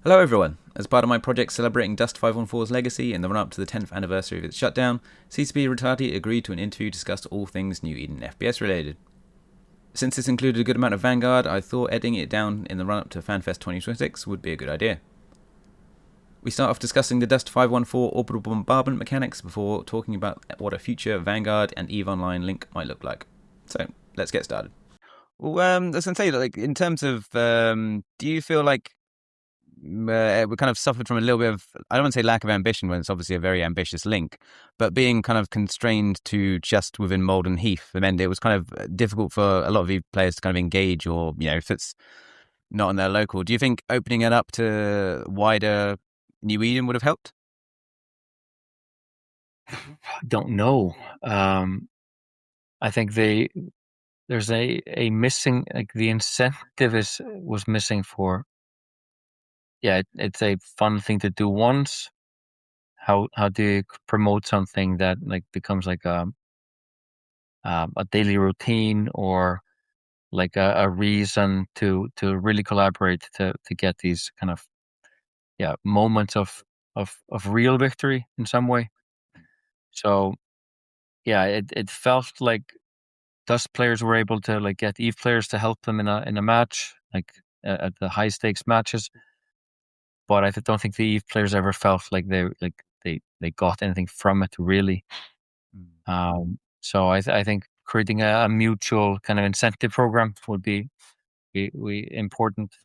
Hello everyone! As part of my project celebrating Dust 514's legacy in the run-up to the 10th anniversary of its shutdown, CCP Rattati agreed to an interview to discuss all things New Eden FPS related. Since this included a good amount of Vanguard, I thought editing it down in the run-up to Fanfest 2026 would be a good idea. We start off discussing the Dust 514 orbital bombardment mechanics before talking about what a future Vanguard and EVE Online link might look like. So, let's get started. Well, I was going to say, like, in terms of, do you feel like we kind of suffered from a little bit of, I don't want to say lack of ambition when it's obviously a very ambitious link, but being kind of constrained to just within Malden Heath, I mean, it was kind of difficult for a lot of you players to kind of engage, or, you know, if it's not in their local. Do you think opening it up to wider New Eden would have helped? I don't know. I think there's a missing, like, the incentive was missing for. Yeah, it's a fun thing to do once. How do you promote something that like becomes like a daily routine, or like a reason to really collaborate to get these kind of moments of real victory in some way. So yeah, it felt like Dust players were able to like get Eve players to help them in a match, like at the high stakes matches. But I don't think the Eve players ever felt like they got anything from it really. So I think creating a mutual kind of incentive program would be important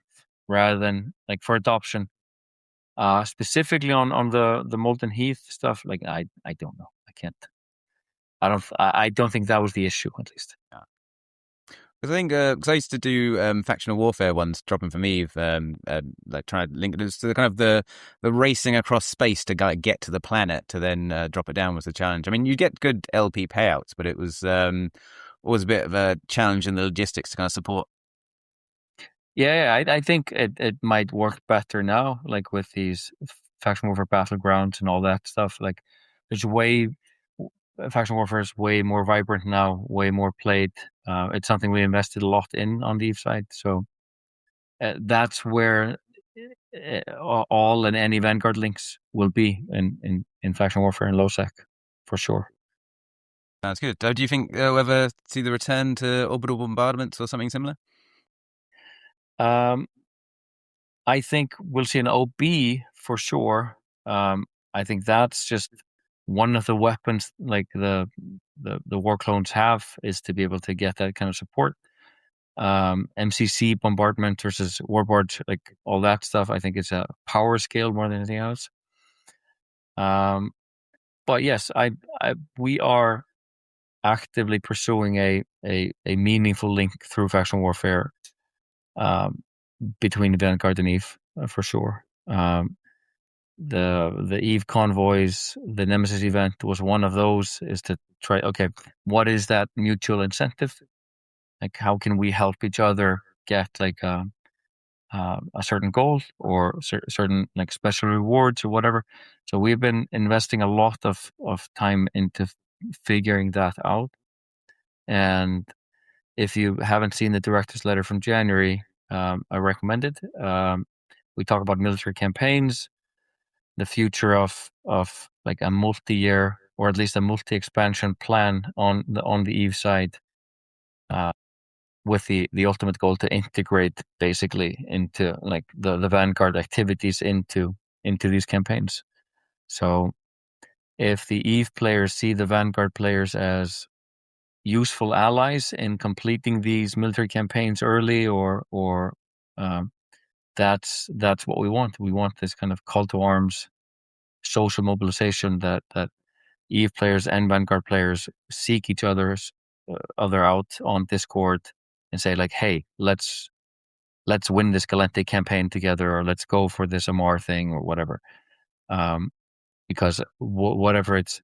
rather than like for adoption. Specifically on the Molten Heath stuff, like I don't know. I can't. I don't think that was the issue, at least. Because I think, because I used to do factional warfare ones, dropping from Eve, like trying to link it to the kind of the racing across space to get to the planet to then drop it down was the challenge. I mean, you get good LP payouts, but it was always a bit of a challenge in the logistics to kind of support. Yeah, I think it might work better now, like with these faction warfare battlegrounds and all that stuff. Like, there's faction warfare is way more vibrant now, way more played. It's something we invested a lot in on the Eve side, so that's where all and any Vanguard links will be in faction warfare and low sec, for sure. Sounds good. Do you think we'll ever see the return to orbital bombardments or something similar? Um, I think we'll see an OB for sure. I think that's just one of the weapons like the war clones have, is to be able to get that kind of support. MCC bombardment versus warboard, like all that stuff, I think it's a power scale more than anything else. But yes, we are actively pursuing a meaningful link through faction warfare between Vanguard and EVE, for sure. The EVE convoys, the Nemesis event was one of those, is to try, okay, what is that mutual incentive? Like, how can we help each other get like a certain goal or certain like special rewards or whatever. So we've been investing a lot of time into figuring that out. And if you haven't seen the director's letter from January, I recommend it. We talk about military campaigns, the future of like a multi-year or at least a multi-expansion plan on the EVE side, with the ultimate goal to integrate basically into like the Vanguard activities into these campaigns. So if the EVE players see the Vanguard players as useful allies in completing these military campaigns early, or that's what we want. We want this kind of call to arms, social mobilization that EVE players and Vanguard players seek each other out on Discord and say like, hey, let's win this Galente campaign together, or let's go for this Amar thing or whatever. Because whatever it's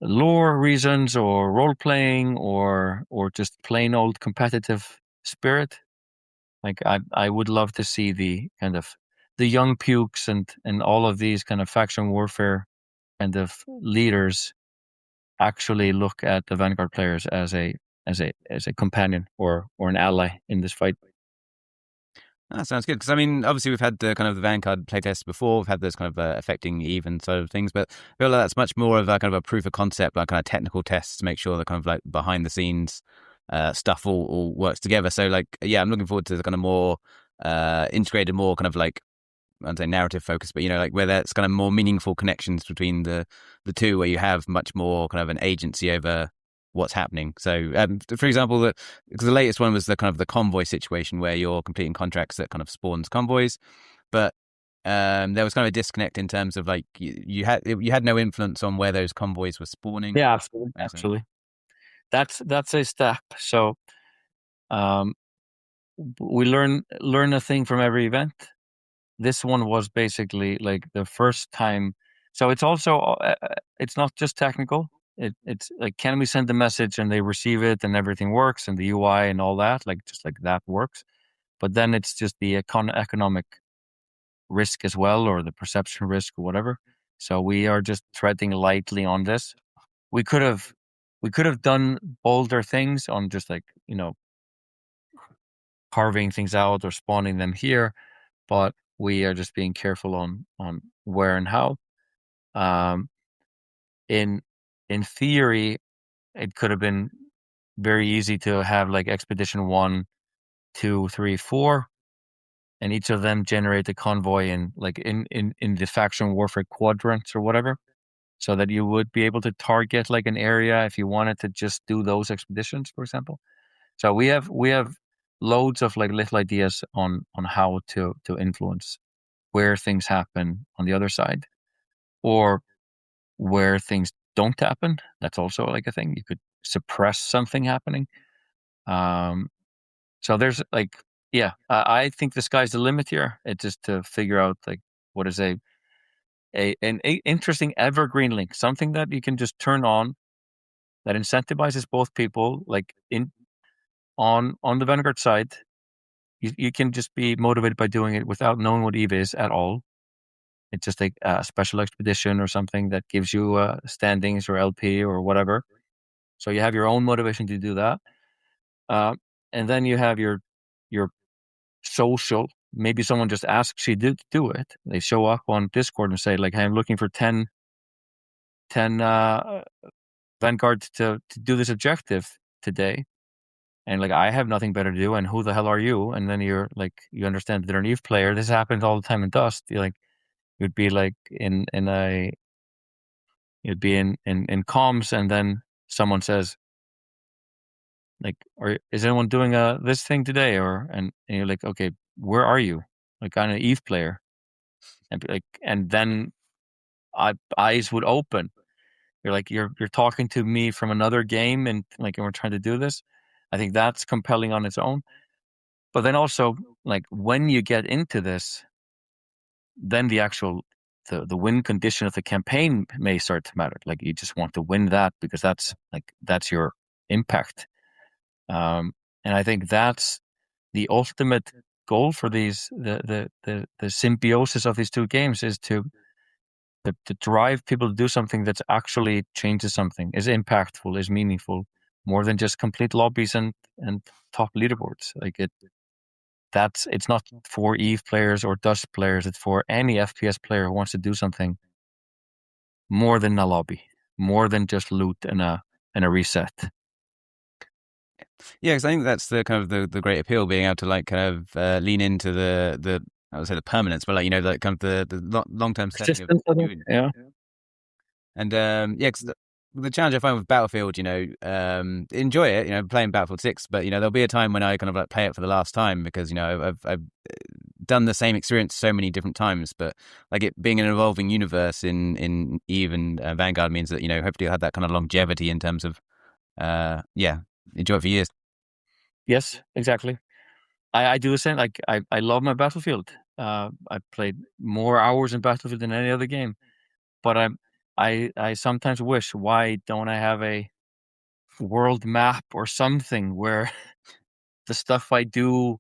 lore reasons or role playing or just plain old competitive spirit, like I would love to see the kind of the young pukes and all of these kind of faction warfare kind of leaders actually look at the Vanguard players as a companion or an ally in this fight. That sounds good. Because I mean, obviously we've had the kind of the Vanguard playtests before. We've had those kind of affecting EVE and sort of things, but I feel like that's much more of a kind of a proof of concept, like kind of technical tests to make sure the kind of like behind the scenes stuff all works together. So like, yeah, I'm looking forward to the kind of more integrated, more kind of like, I'd say narrative focused, but like where there's kind of more meaningful connections between the two, where you have much more kind of an agency over what's happening. So, for example, because the latest one was the kind of the convoy situation where you're completing contracts that kind of spawns convoys, but there was kind of a disconnect in terms of like you had no influence on where those convoys were spawning. Yeah, absolutely, absolutely. That's a step. So, we learn a thing from every event. This one was basically like the first time. So it's also it's not just technical. It's like, can we send the message and they receive it and everything works and the UI and all that, like just like that works. But then it's just the economic risk as well, or the perception risk or whatever. So we are just treading lightly on this. We could have done bolder things on just like, carving things out or spawning them here, but we are just being careful on where and how. In theory, it could have been very easy to have like expedition 1, 2, 3, 4, and each of them generate a convoy in like in the faction warfare quadrants or whatever, so that you would be able to target like an area if you wanted to just do those expeditions, for example. So we have loads of like little ideas on how to influence where things happen on the other side, or where things don't happen. That's also like a thing. You could suppress something happening. So there's like, yeah, I think the sky's the limit here. It's just to figure out like what is an interesting evergreen link, something that you can just turn on that incentivizes both people. Like on the Vanguard side, you can just be motivated by doing it without knowing what EVE is at all. It's just like a special expedition or something that gives you standings or LP or whatever. So you have your own motivation to do that. And then you have your social. Maybe someone just asks you to do it. They show up on Discord and say like, hey, I'm looking for 10 Vanguard to do this objective today. And like, I have nothing better to do. And who the hell are you? And then you're like, you understand that they're an EVE player. This happens all the time in Dust. You'd be like you'd be in comms, and then someone says like, or is anyone doing this thing today? And you're like, okay, where are you? Like, I'm an EVE player. And then eyes would open. You're like, you're talking to me from another game, and like, and we're trying to do this. I think that's compelling on its own. But then also, like, when you get into this, then the actual the win condition of the campaign may start to matter. Like, you just want to win that because that's your impact. And I think that's the ultimate goal for these the symbiosis of these two games is to drive people to do something that actually changes something, is impactful, is meaningful, more than just complete lobbies and top leaderboards. Like it's not for EVE players or Dust players. It's for any FPS player who wants to do something more than a lobby, more than just loot and a reset. Yeah, because I think that's the kind of the great appeal, being able to like kind of lean into the I would say the permanence, but like like kind of the long term setting of doing it. Yeah. And yeah, because the challenge I find with Battlefield, enjoy it, playing Battlefield 6, but there'll be a time when I kind of like play it for the last time because I've done the same experience so many different times. But like it being an evolving universe in EVE and Vanguard means that hopefully you'll have that kind of longevity in terms of enjoy it for years. Yes, exactly. I do the same. Like I love my Battlefield. I've played more hours in Battlefield than any other game, but I sometimes wish, why don't I have a world map or something where the stuff I do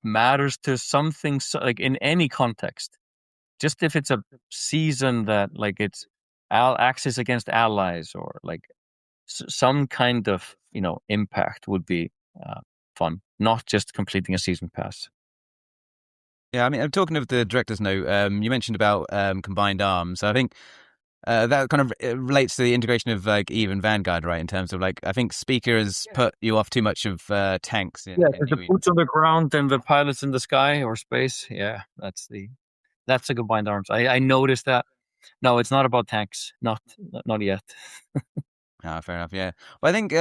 matters to something, like in any context. Just if it's a season that like it's axis against allies, or like some kind of impact would be fun, not just completing a season pass. Yeah, I mean, I'm talking of the director's note. You mentioned about combined arms. So I think that kind of relates to the integration of like EVE and Vanguard, right? In terms of like, I think Speaker has put you off too much of tanks Yeah, in the New Eden. boots on the ground and the pilots in the sky or space. Yeah, that's the combined arms. I noticed that. No, it's not about tanks. Not yet. Ah, fair enough. Yeah. Well, I think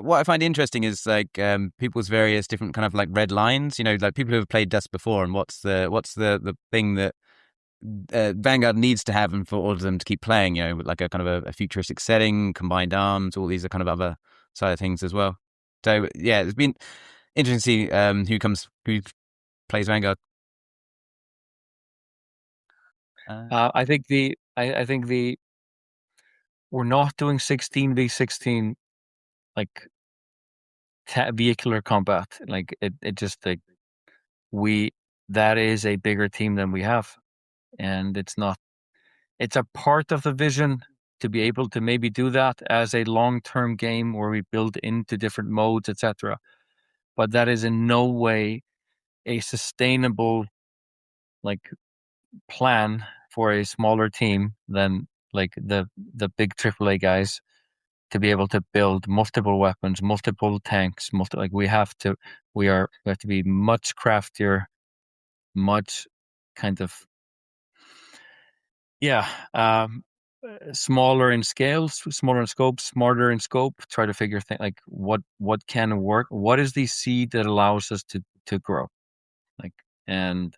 what I find interesting is like people's various different kind of like red lines. You know, like people who have played Dust before, and what's the thing that Vanguard needs to have, and for all of them to keep playing. You know, with like a kind of a futuristic setting, combined arms, all these are kind of other side of things as well. So yeah, it's been interesting to see who plays Vanguard. Uh, I think the we're not doing 16v16 like vehicular combat. Like it just like we that is a bigger team than we have, and it's not. It's a part of the vision to be able to maybe do that as a long-term game where we build into different modes, etc. But that is in no way a sustainable like plan for a smaller team than like the big AAA guys to be able to build multiple weapons, multiple tanks, like we have to be much craftier, much kind of yeah, smaller in scales, smaller in scope, smarter in scope. Try to figure things like what can work. What is the seed that allows us to grow? Like, and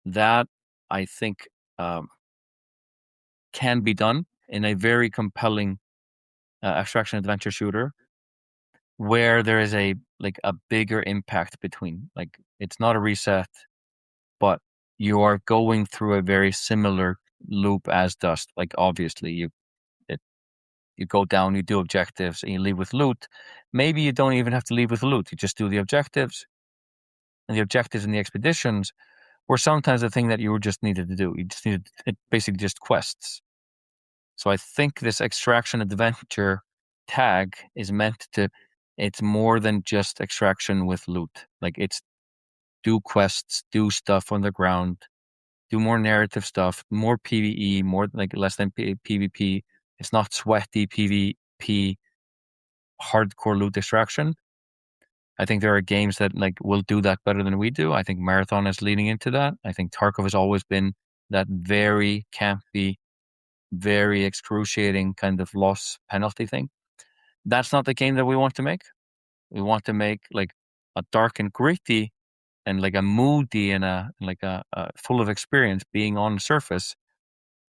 that I think can be done in a very compelling extraction adventure shooter where there is a bigger impact between. Like, it's not a reset, but you are going through a very similar loop as Dust. Like, obviously it, you go down, you do objectives, and you leave with loot. Maybe you don't even have to leave with loot. You just do the objectives, and the objectives and the expeditions were sometimes the thing that you just needed to do. You just needed it, basically just quests. So I think this extraction adventure tag is meant to. It's more than just extraction with loot. Like, it's do quests, do stuff on the ground, do more narrative stuff, more PvE, more like less than PvP. It's not sweaty PvP hardcore loot extraction. I think there are games that like will do that better than we do. I think Marathon is leading into that. I think Tarkov has always been that very campy, very excruciating kind of loss penalty thing. That's not the game that we want to make. We want to make like a dark and gritty and like a moody and a full of experience being on the surface,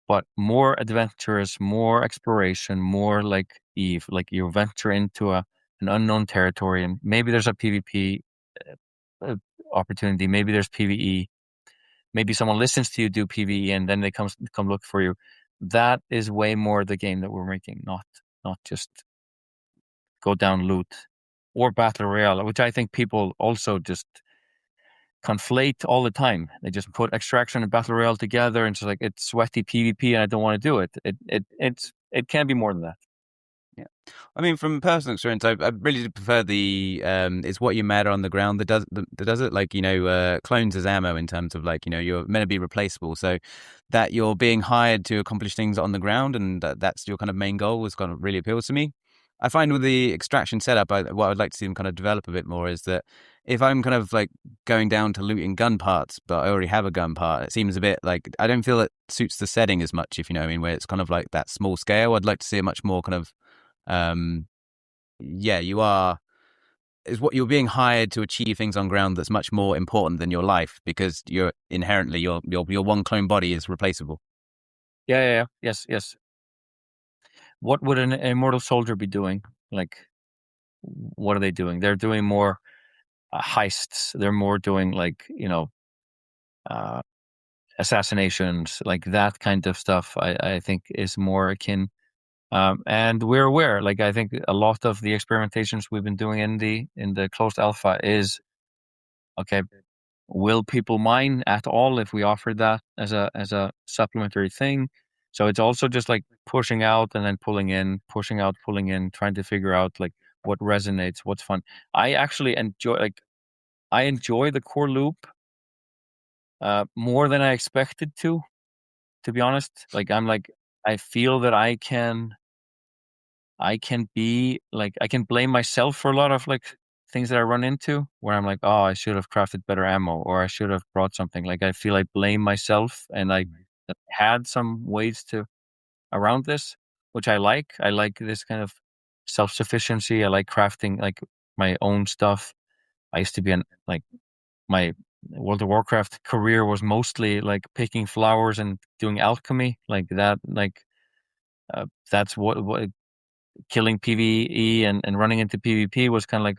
but more adventurous, more exploration, more like Eve. Like, you venture into an unknown territory, and maybe there's a PvP uh, opportunity, maybe there's PvE, maybe someone listens to you do PvE, and then they come look for you. That is way more the game that we're making, not just go down loot or battle royale, which I think people also just conflate all the time. They just put extraction and battle royale together, and it's like it's sweaty PvP, and I don't want to do it. It can be more than that. Yeah, I mean, from personal experience, I really prefer the it's what you matter on the ground that does it. Like, you know, clones as ammo in terms of like, you know, you're meant to be replaceable, so that you're being hired to accomplish things on the ground, and that's your kind of main goal was kind of really appeals to me. I find with the extraction setup, what I'd like to see them kind of develop a bit more is that if I'm kind of like going down to looting gun parts, but I already have a gun part, it seems a bit like I don't feel it suits the setting as much, if you know what I mean, where it's kind of like that small scale. I'd like to see a much more kind of um, yeah, you are is what you're being hired to achieve things on ground that's much more important than your life because you're inherently your one clone body is replaceable. Yeah. Yes. What would an immortal soldier be doing? Like, what are they doing? They're doing more heists. They're more doing like, uh, assassinations, like that kind of stuff. I think is more akin. And we're aware. Like, I think a lot of the experimentations we've been doing in the closed alpha is okay. Will people mine at all if we offer that as a supplementary thing? So it's also just like pushing out and then pulling in, pushing out, pulling in, trying to figure out like what resonates, what's fun. I actually enjoy the core loop more than I expected to be honest. Like I feel that I can be like, I can blame myself for a lot of like things that I run into where I'm like, oh, I should have crafted better ammo, or I should have brought something. Like I feel I blame myself, and I had some ways to around this, which I like. I like this kind of self-sufficiency. I like crafting like my own stuff. I used to be like my World of Warcraft career was mostly like picking flowers and doing alchemy, like that. Like that's what killing PvE and running into PvP was kind of like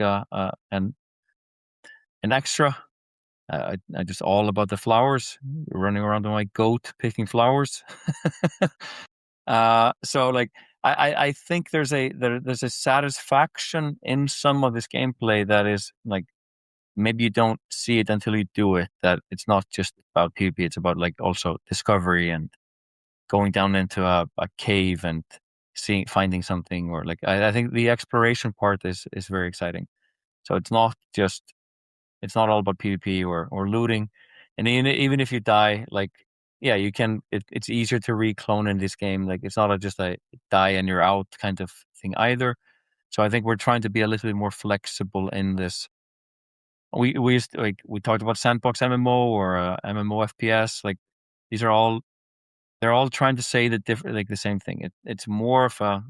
an extra. I just all about the flowers, running around on my goat picking flowers. So like I think there's a satisfaction in some of this gameplay that is like, maybe you don't see it until you do it, that it's not just about PvP, it's about like also discovery and going down into a cave and finding something, or like I think the exploration part is very exciting. So it's not all about PvP or looting. And even if you die, like, yeah, you can, it's easier to reclone in this game. Like it's not just a die and you're out kind of thing either. So I think we're trying to be a little bit more flexible in this. We used to, like, we talked about sandbox MMO or MMO FPS. Like they're all trying to say the same thing. It's more of a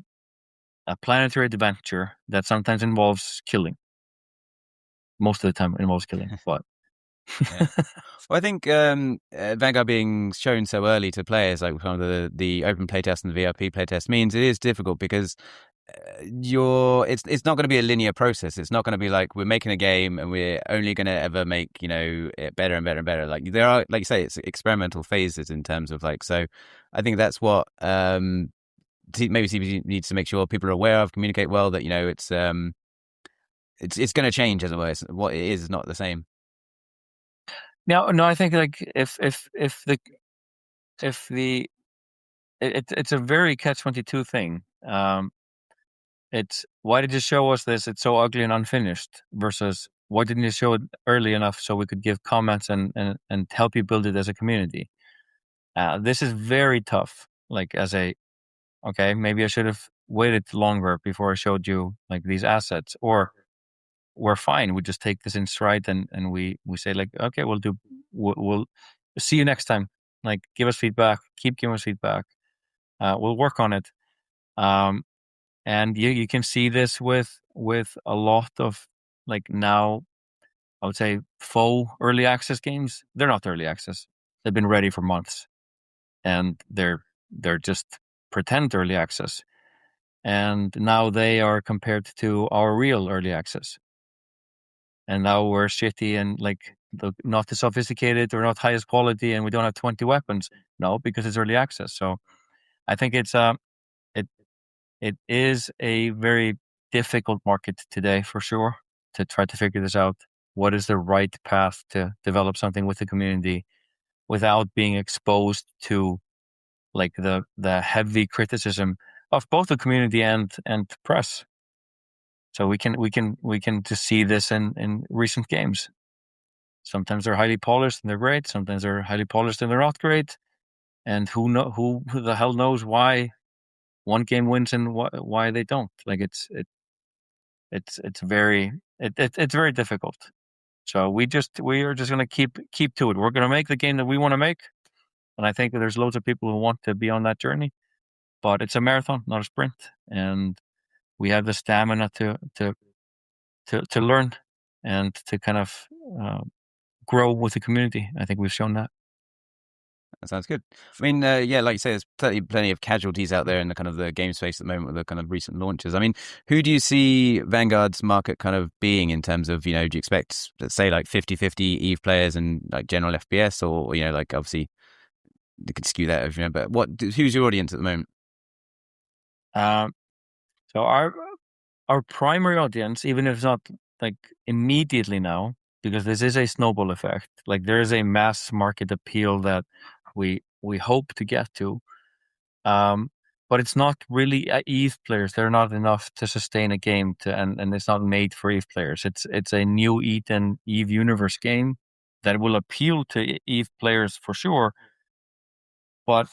planetary adventure that sometimes involves killing. Most of the time involves killing, but Yeah. Well, I think Vanguard being shown so early to players, like kind of the open playtest and the VIP playtest, means it is difficult because it's not going to be a linear process. It's not going to be like we're making a game and we're only going to ever make it better and better and better. Like there are, like you say, it's experimental phases in terms of like. So I think that's what maybe CCP needs to make sure people are aware of, communicate well, that it's going to change as it were. What it is not the same. no, I think like if it's a very catch-22 thing. It's why did you show us this? It's so ugly and unfinished. Versus why didn't you show it early enough so we could give comments and help you build it as a community? This is very tough. Like okay, maybe I should have waited longer before I showed you like these assets, or we're fine. We just take this in stride and we say like, okay, we'll see you next time. Like, give us feedback, keep giving us feedback. We'll work on it. And you can see this with a lot of like now, I would say faux early access games. They're not early access. They've been ready for months, and they're just pretend early access. And now they are compared to our real early access. And now we're shitty and like not as sophisticated or not highest quality, and we don't have 20 weapons. No, because it's early access. So I think it is a very difficult market today for sure, to try to figure this out. What is the right path to develop something with the community without being exposed to like the heavy criticism of both the community and press. So we can just see this in recent games. Sometimes they're highly polished and they're great. Sometimes they're highly polished and they're not great. And who the hell knows why one game wins and why they don't? Like it's very difficult. So we are just going to keep to it. We're going to make the game that we want to make, and I think that there's loads of people who want to be on that journey. But it's a marathon, not a sprint, and we have the stamina to learn and to kind of grow with the community. I think we've shown that. That sounds good. I mean, yeah, like you say, there's plenty of casualties out there in the kind of the game space at the moment with the kind of recent launches. I mean, who do you see Vanguard's market kind of being in terms of, do you expect, let's say, like 50-50 EVE players and like general FPS, or, like obviously you could skew that, but who's your audience at the moment? So our primary audience, even if it's not like immediately now, because this is a snowball effect, like there is a mass market appeal that we hope to get to. But it's not really EVE players. They're not enough to sustain a game and it's not made for EVE players. It's a new EVE universe game. that will appeal to EVE players for sure. But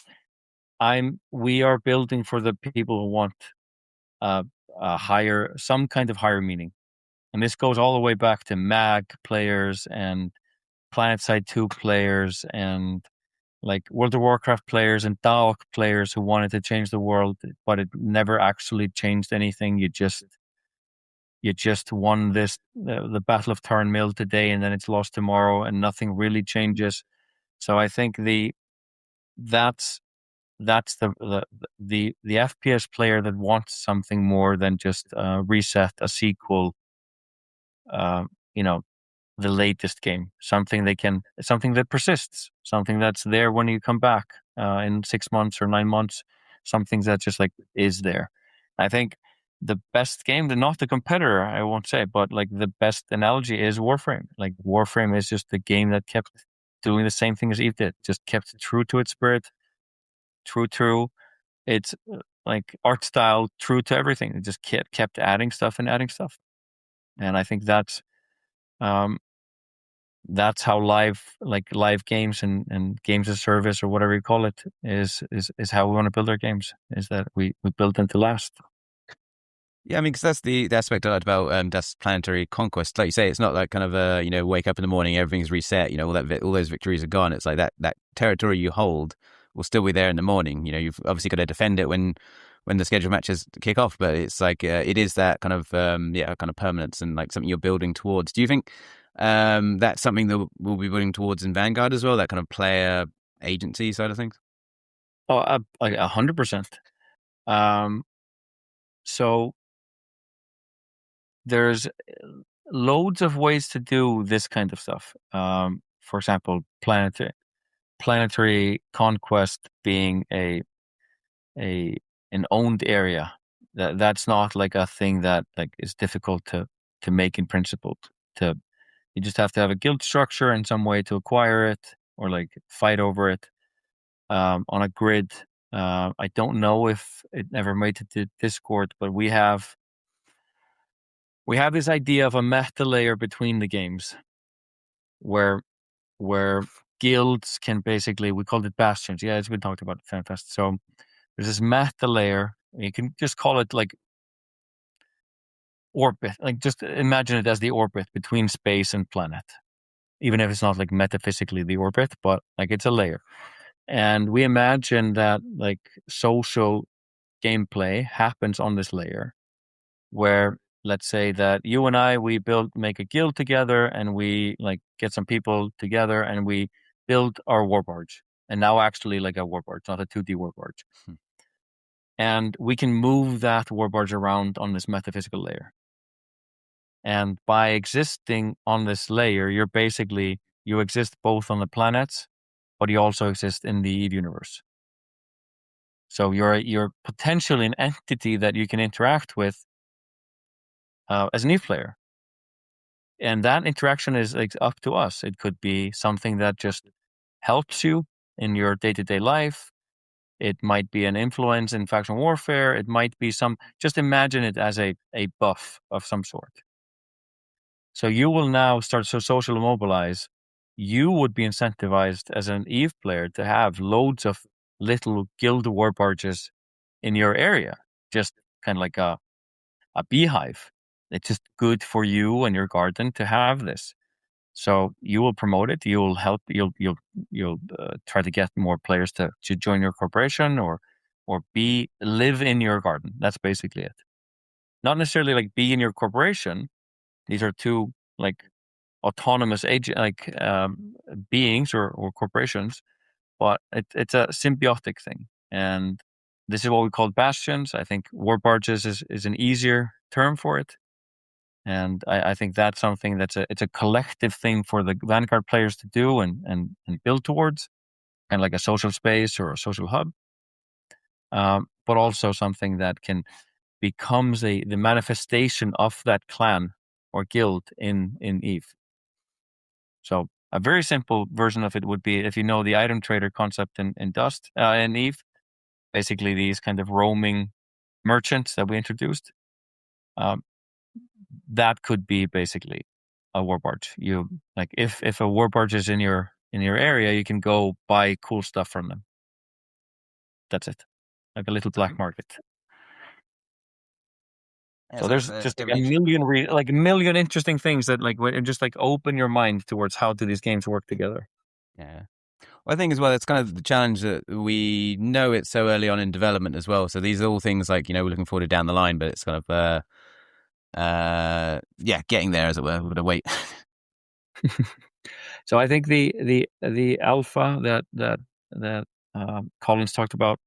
we are building for the people who want some kind of higher meaning. And this goes all the way back to MAG players and PlanetSide 2 players and like World of Warcraft players and DAOC players who wanted to change the world, but it never actually changed anything. You just won the Battle of Tarn Mill today, and then it's lost tomorrow, and nothing really changes. So I think that's the FPS player that wants something more than just reset a sequel. The latest game, something that persists, something that's there when you come back in 6 months or 9 months, something that just like is there. I think the best game, not the competitor, I won't say, but like the best analogy is Warframe. Like Warframe is just the game that kept doing the same thing as EVE did, just kept true to its spirit, true to its like art style, true to everything. It just kept adding stuff and adding stuff. And I think that's how live games and games as a service or whatever you call it is how we want to build our games, is that we build them to last. Yeah, I mean, because that's the aspect I like about Dust Planetary Conquest. Like you say, it's not like kind of wake up in the morning, everything's reset. All those victories are gone. It's like that territory you hold will still be there in the morning. You've obviously got to defend it when the scheduled matches kick off. But it's like it is that kind of kind of permanence and like something you're building towards. Do you think that's something that we'll be building towards in Vanguard as well? That kind of player agency side of things. Oh, 100%. So there's loads of ways to do this kind of stuff. For example, planetary conquest being an owned area. That's not like a thing that like is difficult to make in principle. You just have to have a guild structure in some way to acquire it or like fight over it on a grid. I don't know if it ever made it to Discord, but we have this idea of a meta layer between the games where guilds can basically, we called it bastions. Yeah, it's been talked about at Fanfest. So there's this meta layer. You can just call it like orbit. Like just imagine it as the orbit between space and planet, even if it's not like metaphysically the orbit, but like it's a layer. And we imagine that like social gameplay happens on this layer where let's say that you and I, we make a guild together and we like get some people together and we build our warbarge. And now actually like a warbarge, not a 2D warbarge. And we can move that warbarge around on this metaphysical layer. And by existing on this layer, you exist both on the planets, but you also exist in the EVE universe. So you're potentially an entity that you can interact with as an EVE player. And that interaction is like up to us. It could be something that just helps you in your day-to-day life. It might be an influence in faction warfare. It might be just imagine it as a buff of some sort. So you will now start to social mobilize. You would be incentivized as an EVE player to have loads of little guild warbarges in your area, just kind of like a beehive. It's just good for you and your garden to have this. So you will promote it. You will help. You'll try to get more players to join your corporation or live in your garden. That's basically it. Not necessarily like be in your corporation. These are two like autonomous beings or corporations, but it's a symbiotic thing. And this is what we call bastions. I think warbarges is an easier term for it. And I think that's something it's a collective thing for the Vanguard players to do and build towards, kind of like a social space or a social hub. But also something that becomes the manifestation of that clan or guild in EVE. So a very simple version of it would be, if you know the item trader concept in EVE, basically these kind of roaming merchants that we introduced. That could be basically a war barge. You like if a war barge is in your area, you can go buy cool stuff from them. That's it, like a little black market. Yeah, So there's just like a million interesting things that like just like open your mind towards how do these games work together. Yeah. Well, I think as well, it's kind of the challenge that we know it's so early on in development as well. So these are all things like, we're looking forward to down the line, but it's kind of, getting there as it were. We're going to wait. So I think the alpha that Collins talked about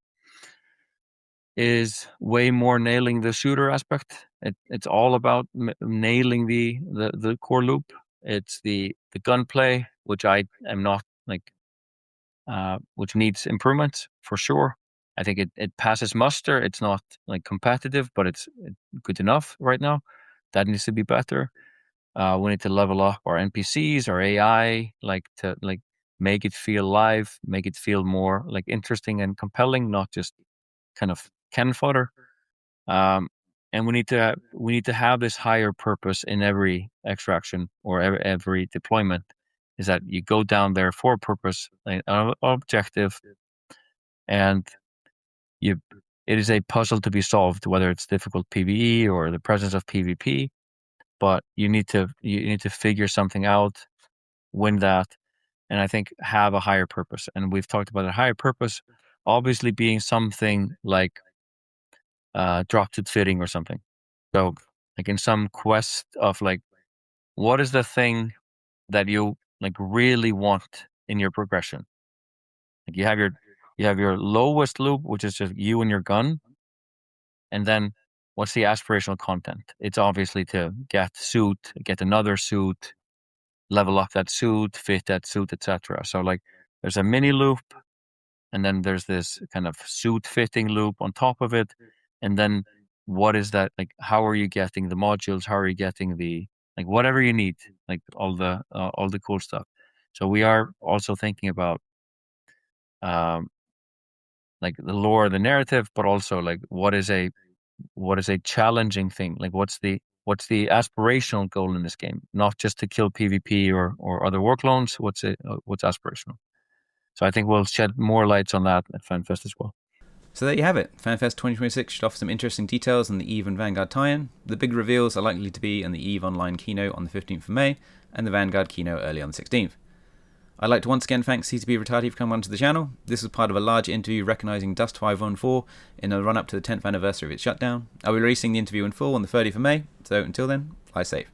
is way more nailing the shooter aspect. It's all about nailing the core loop. It's the gunplay, which I am not like, which needs improvements for sure. I think it passes muster. It's not like competitive, but it's good enough right now. That needs to be better. We need to level up our NPCs, our AI, like to like make it feel live, make it feel more like interesting and compelling, not just kind of cannon fodder. And we need to have this higher purpose in every extraction or every deployment. Is that you go down there for a purpose, an objective, and it is a puzzle to be solved, whether it's difficult PvE or the presence of PvP. But you need to figure something out, win that, and I think have a higher purpose. And we've talked about a higher purpose, obviously being something like drop-ship fitting or something. So like in some quest of like, what is the thing that you like really want in your progression? Like you have your lowest loop, which is just you and your gun, and then what's the aspirational content? It's obviously to get another suit, level up that suit, fit that suit, etc. So like there's a mini loop, and then there's this kind of suit fitting loop on top of it, and then what is that like? How are you getting the modules? How are you getting the like whatever you need, like all the cool stuff? So we are also thinking about like the lore, the narrative, but also like what is a challenging thing? Like what's the aspirational goal in this game? Not just to kill PvP or other war clones. What's aspirational? So I think we'll shed more lights on that at FanFest as well. So there you have it. FanFest 2026 should offer some interesting details on the EVE and Vanguard tie-in. The big reveals are likely to be in the EVE Online keynote on the 15th of May and the Vanguard keynote early on the 16th. I'd like to once again thank CCP Rattati for coming onto the channel. This was part of a large interview recognising Dust 514 in the run-up to the 10th anniversary of its shutdown. I'll be releasing the interview in full on the 30th of May, so until then, fly safe.